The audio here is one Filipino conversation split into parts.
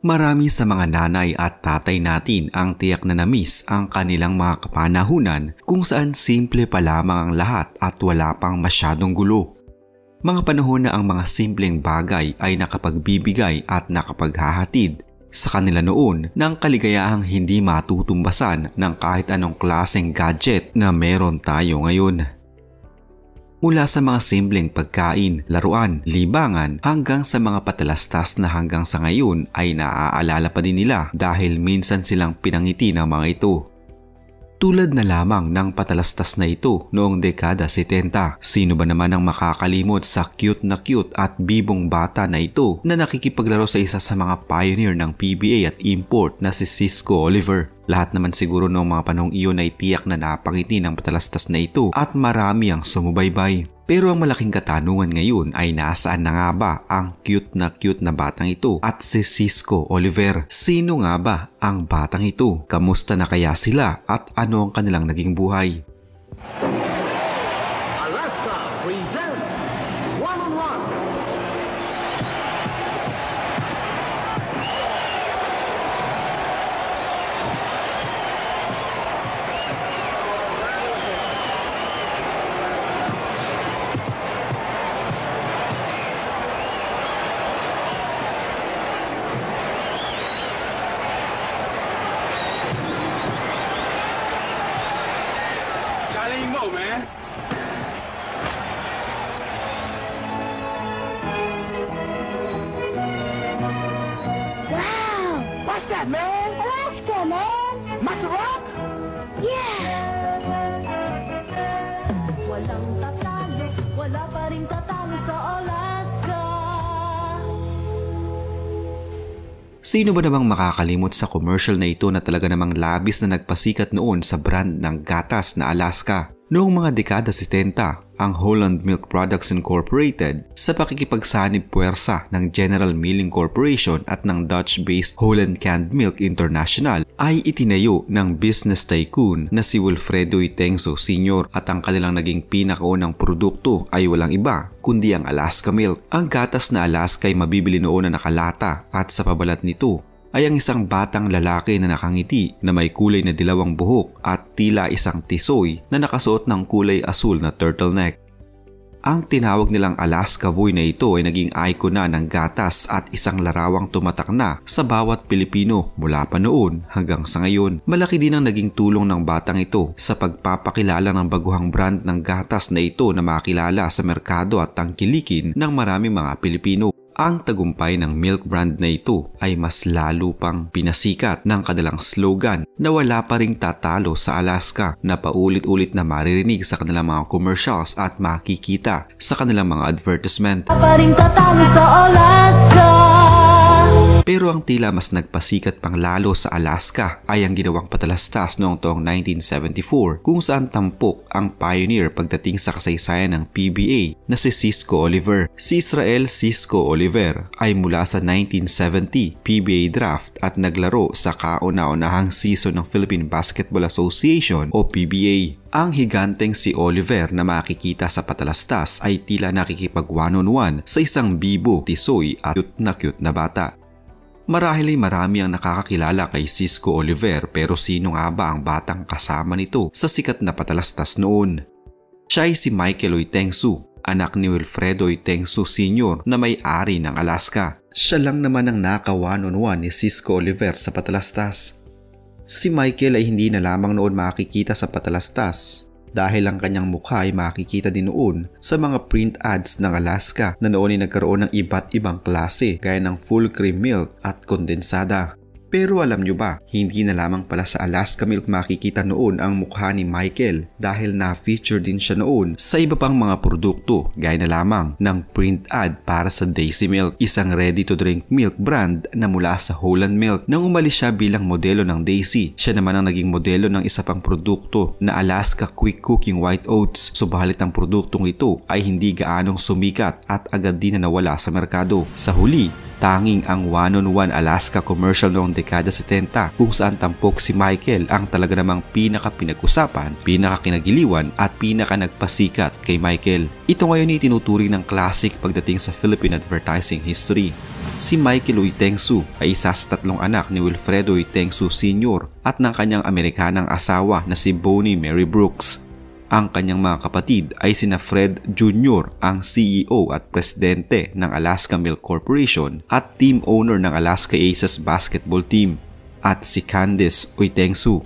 Marami sa mga nanay at tatay natin ang tiyak na na-miss ang kanilang mga kapanahunan kung saan simple pa lamang ang lahat at wala pang masyadong gulo. Mga panahon na ang mga simpleng bagay ay nakapagbibigay at nakapaghahatid sa kanila noon ng kaligayahang hindi matutumbasan ng kahit anong klaseng gadget na meron tayo ngayon. Mula sa mga simpleng pagkain, laruan, libangan hanggang sa mga patalastas na hanggang sa ngayon ay naaalala pa din nila dahil minsan silang pinangiti ng mga ito. Tulad na lamang ng patalastas na ito noong dekada 70. Sino ba naman ang makakalimot sa cute at bibong bata na ito na nakikipaglaro sa isa sa mga pioneer ng PBA at import na si Cisco Oliver? Lahat naman siguro noong mga panahong iyon ay tiyak na napangiti ng patalastas na ito at marami ang sumubaybay. Pero ang malaking katanungan ngayon ay nasaan na nga ba ang cute na batang ito at si Cisco Oliver? Sino nga ba ang batang ito? Kamusta na kaya sila at ano ang kanilang naging buhay? Alaska presents One-on-One. Galing mo, man. Wow! What's that, man? Alaska, man! Masarap? Yeah! Walang tatalo, wala pa rin tatalo sa Alaska. Sino ba namang makakalimot sa commercial na ito na talaga namang labis na nagpasikat noon sa brand ng gatas na Alaska? Noong mga dekada 70, ang Holland Milk Products Incorporated sa pakikipagsanib puwersa ng General Milling Corporation at ng Dutch-based Holland Canned Milk International ay itinayo ng business tycoon na si Wilfredo Itengso Sr. at ang kanilang naging pinakaunang produkto ay walang iba kundi ang Alaska Milk. Ang gatas na Alaska ay mabibili noon na nakalata at sa pabalat nito ay ang isang batang lalaki na nakangiti na may kulay na dilawang buhok at tila isang tisoy na nakasuot ng kulay asul na turtleneck. Ang tinawag nilang Alaska Boy na ito ay naging icon na ng gatas at isang larawang tumatak na sa bawat Pilipino mula pa noon hanggang sa ngayon. Malaki din ang naging tulong ng batang ito sa pagpapakilala ng baguhang brand ng gatas na ito na makilala sa merkado at tangkilikin ng maraming mga Pilipino. Ang tagumpay ng milk brand na ito ay mas lalo pang pinasikat ng kanilang slogan na wala pa ring tatalo sa Alaska na paulit-ulit na maririnig sa kanilang mga commercials at makikita sa kanilang mga advertisement. Wala pa rin tatalo sa Alaska. Pero ang tila mas nagpasikat pang lalo sa Alaska ay ang ginawang patalastas noong taong 1974 kung saan tampok ang pioneer pagdating sa kasaysayan ng PBA na si Cisco Oliver. Si Israel Cisco Oliver ay mula sa 1970 PBA draft at naglaro sa kauna-unahang season ng Philippine Basketball Association o PBA. Ang higanteng si Oliver na makikita sa patalastas ay tila nakikipag one-on-one sa isang bibo, tisoy at cute na bata. Marahil ay marami ang nakakakilala kay Cisco Oliver pero sino nga ba ang batang kasama nito sa sikat na patalastas noon? Siya ay si Michael Itengso, anak ni Wilfredo Itengso Sr. na may-ari ng Alaska. Siya lang naman ang naka-one-on-one ni Cisco Oliver sa patalastas. Si Michael ay hindi na lamang noon makikita sa patalastas dahil ang kanyang mukha ay makikita din noon sa mga print ads ng Alaska na noon ay nagkaroon ng iba't ibang klase gaya ng full cream milk at kondensada. Pero alam nyo ba, hindi na lamang pala sa Alaska Milk makikita noon ang mukha ni Michael dahil na-feature din siya noon sa iba pang mga produkto gaya na lamang ng print ad para sa Daisy Milk, isang ready-to-drink milk brand na mula sa Holland Milk. Nang umalis siya bilang modelo ng Daisy, siya naman ang naging modelo ng isa pang produkto na Alaska Quick Cooking White Oats. Subalit ang produktong ito ay hindi gaanong sumikat at agad din na nawala sa merkado. Sa huli, tanging ang one-on-one Alaska commercial noong dekada 70 kung saan tampok si Michael ang talaga namang pinaka-pinag-usapan, pinaka-kinagiliwan at pinaka-nagpasikat kay Michael. Ito ngayon ay tinuturing ng classic pagdating sa Philippine advertising history. Si Michael Uy Tengsu ay isa sa 3 anak ni Wilfredo Uy Tengsu Sr. at ng kanyang Amerikanang asawa na si Bonnie Mary Brooks. Ang kanyang mga kapatid ay sina Fred Jr., ang CEO at presidente ng Alaska Milk Corporation at team owner ng Alaska Aces basketball team, at si Candice Uy Tengsu.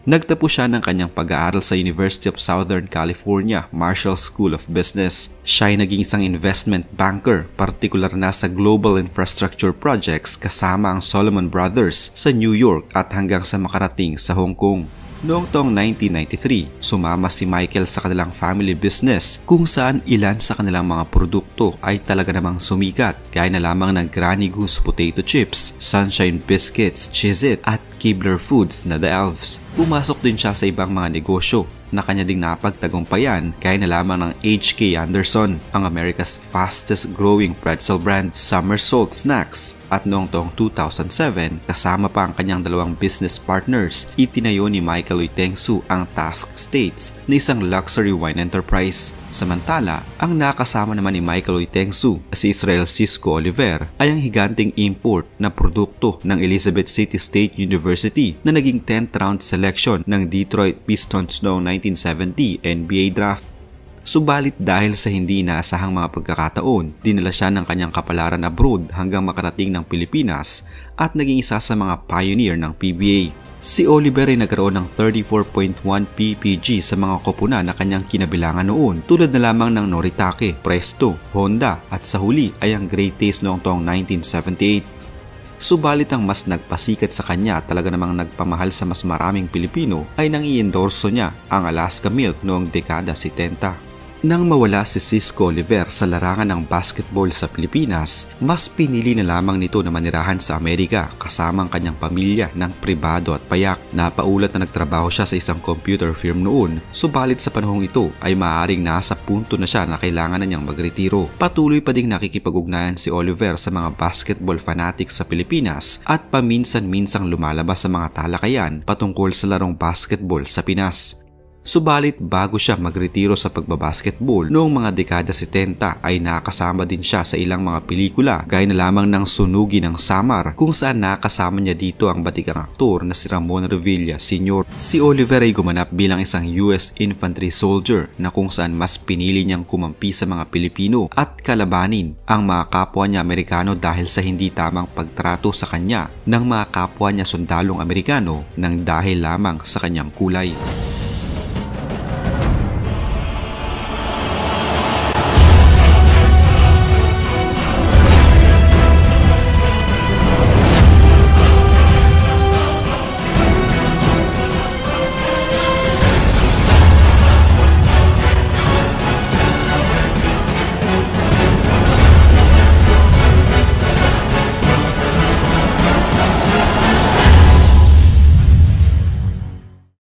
Nagtapos siya ng kanyang pag-aaral sa University of Southern California Marshall School of Business. Siya ay naging isang investment banker, partikular na sa global infrastructure projects kasama ang Solomon Brothers sa New York at hanggang sa makarating sa Hong Kong. Noong taong 1993, sumama si Michael sa kanilang family business kung saan ilan sa kanilang mga produkto ay talaga namang sumikat, gaya na lamang ng Granny Goose Potato Chips, Sunshine Biscuits, Cheez-It at Keebler Foods na The Elves. Pumasok din siya sa ibang mga negosyo na kanya ding napagtagumpayan, gaya na lamang ng H.K. Anderson, ang America's fastest growing pretzel brand, Summer Salt Snacks. At noong taong 2007, kasama pa ang kanyang 2 business partners, itinayo ni Michael Uy Tengsu ang Task States na isang luxury wine enterprise. Samantala, ang nakasama naman ni Michael Uy Tengsu, si Israel Cisco Oliver, ay ang higanting import na produkto ng Elizabeth City State University na naging 10th round selection ng Detroit Pistons noong 1970 NBA draft. Subalit dahil sa hindi inaasahang mga pagkakataon, dinala siya ng kanyang kapalaran abroad hanggang makarating ng Pilipinas at naging isa sa mga pioneer ng PBA. Si Oliver ay nagkaroon ng 34.1 PPG sa mga koponan na kanyang kinabilangan noon, tulad na lamang ng Noritake, Presto, Honda at sa huli ay ang Great Taste noong taong 1978. Subalit ang mas nagpasikat sa kanya, talaga namang nagpamahal sa mas maraming Pilipino, ay nang i-endorso niya ang Alaska Milk noong dekada 70. Nang mawala si Cisco Oliver sa larangan ng basketball sa Pilipinas, mas pinili na lamang nito na manirahan sa Amerika kasama ang kanyang pamilya ng pribado at payak. Napaulat na nagtrabaho siya sa isang computer firm noon, subalit sa panahong ito ay maaaring nasa punto na siya na kailangan na niyang magretiro. Patuloy pa ding nakikipag-ugnayan si Oliver sa mga basketball fanatics sa Pilipinas at paminsan-minsang lumalabas sa mga talakayan patungkol sa larong basketball sa Pinas. Subalit bago siya magretiro sa pagbabasketball noong mga dekada 70 ay nakasama din siya sa ilang mga pelikula, gaya na lamang ng Sunugi ng Samar, kung saan nakasama niya dito ang batikang aktor na si Ramon Revilla Sr. Si Oliver ay gumanap bilang isang US infantry soldier na kung saan mas pinili niyang kumampi sa mga Pilipino at kalabanin ang mga kapwa niya Amerikano dahil sa hindi tamang pagtrato sa kanya ng mga kapwa niya sundalong Amerikano nang dahil lamang sa kanyang kulay.